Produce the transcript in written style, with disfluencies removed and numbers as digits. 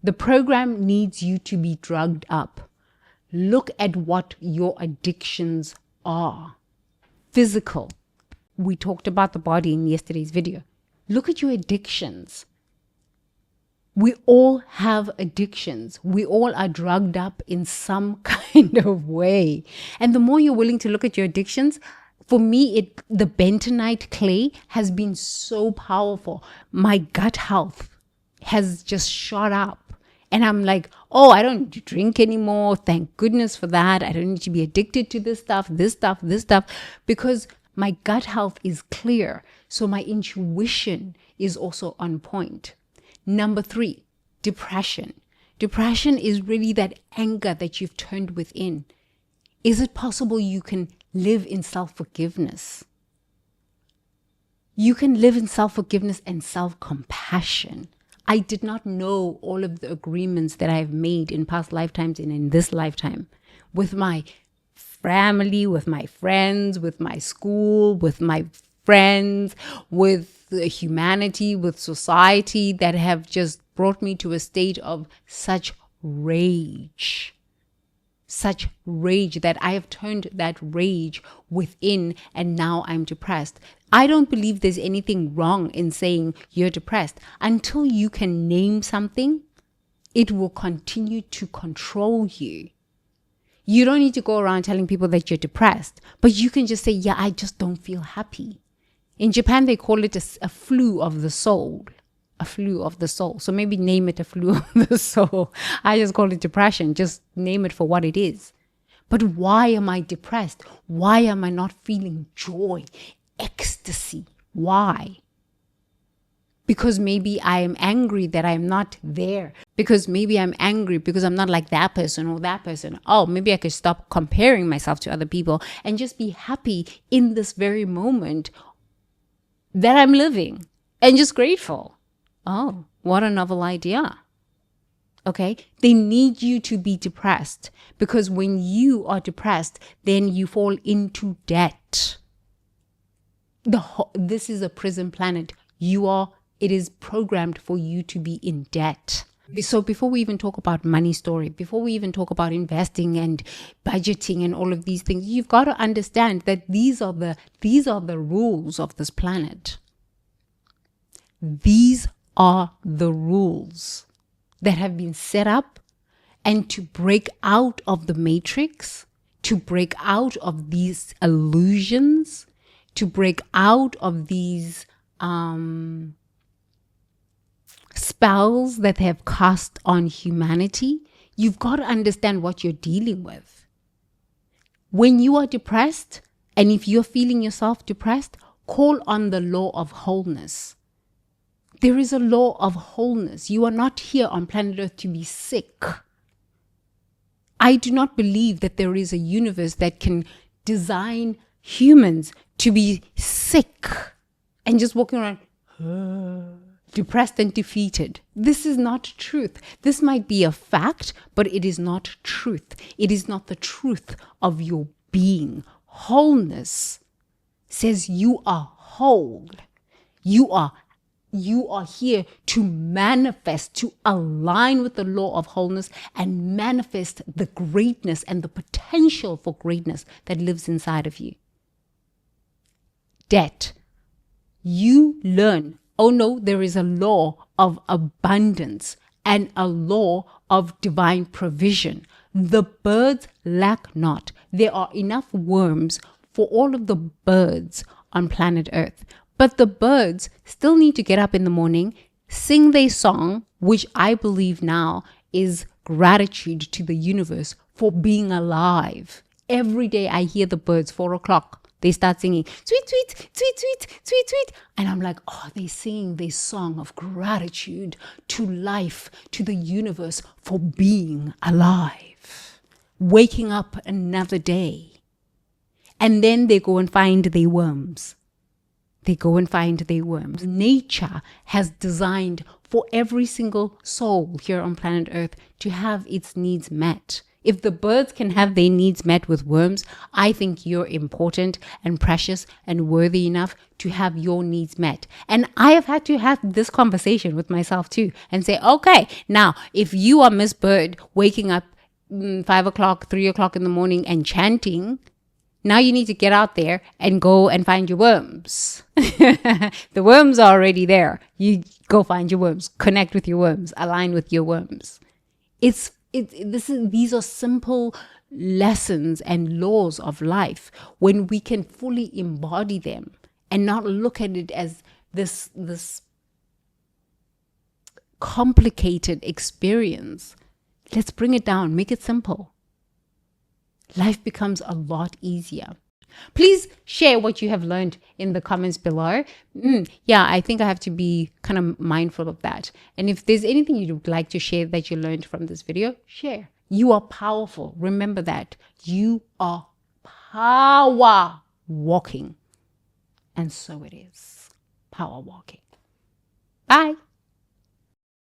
The program needs you to be drugged up. Look at what your addictions are. Physical. We talked about the body in yesterday's video. Look at your addictions. We all have addictions. We all are drugged up in some kind of way. And the more you're willing to look at your addictions, for me, the bentonite clay has been so powerful. My gut health has just shot up. And I'm like, oh, I don't need to drink anymore. Thank goodness for that. I don't need to be addicted to this stuff, because my gut health is clear. So my intuition is also on point. Number 3, depression. Depression is really that anger that you've turned within. Is it possible you can live in self-forgiveness? You can live in self-forgiveness and self-compassion. I did not know all of the agreements that I've made in past lifetimes and in this lifetime with my family, with my friends, with my school, with my friends, with humanity, with society, that have just brought me to a state of such rage that I have turned that rage within, and now I'm depressed. I don't believe there's anything wrong in saying you're depressed. Until you can name something, it will continue to control you. You don't need to go around telling people that you're depressed, but you can just say, yeah, I just don't feel happy. In Japan, they call it a flu of the soul. A flu of the soul. So maybe name it a flu of the soul. I just call it depression. Just name it for what it is. But why am I depressed? Why am I not feeling joy, ecstasy? Why? Because maybe I am angry that I'm not there. Because maybe I'm angry because I'm not like that person or that person. Oh, maybe I could stop comparing myself to other people and just be happy in this very moment that I'm living and just grateful. Oh, what a novel idea. Okay, they need you to be depressed, because when you are depressed, then you fall into debt. This is a prison planet. It is programmed for you to be in debt. So before we even talk about money story, before we even talk about investing and budgeting and all of these things, you've got to understand that these are the rules of this planet. These are the rules that have been set up, and to break out of the matrix, to break out of these illusions, to break out of these spells that they have cast on humanity, you've got to understand what you're dealing with. When you are depressed, and if you're feeling yourself depressed, call on the law of wholeness. There is a law of wholeness. You are not here on planet Earth to be sick. I do not believe that there is a universe that can design humans to be sick and just walking around depressed and defeated. This is not truth. This might be a fact, but it is not truth. It is not the truth of your being. Wholeness says you are whole. You are here to manifest, to align with the law of wholeness and manifest the greatness and the potential for greatness that lives inside of you. Debt. You learn, oh no, there is a law of abundance and a law of divine provision. The birds lack not. There are enough worms for all of the birds on planet Earth. But the birds still need to get up in the morning, sing their song, which I believe now is gratitude to the universe for being alive. Every day I hear the birds, 4 o'clock, they start singing, sweet, sweet, sweet, sweet, sweet, sweet. And I'm like, oh, they're singing their song of gratitude to life, to the universe for being alive, waking up another day. And then they go and find their worms. Nature has designed for every single soul here on planet Earth to have its needs met. If the birds can have their needs met with worms, I think you're important and precious and worthy enough to have your needs met. And I have had to have this conversation with myself too and say, okay, now if you are Miss Bird waking up 5 o'clock, 3 o'clock in the morning and chanting, now you need to get out there and go and find your worms. The worms are already there. You go find your worms, connect with your worms, align with your worms. These are simple lessons and laws of life when we can fully embody them and not look at it as this complicated experience. Let's bring it down, make it simple. Life becomes a lot easier. Please share what you have learned in the comments below. Yeah, I think I have to be kind of mindful of that. And if there's anything you would like to share that you learned from this video, share. You are powerful. Remember that. You are power walking. And so it is. Power walking. Bye.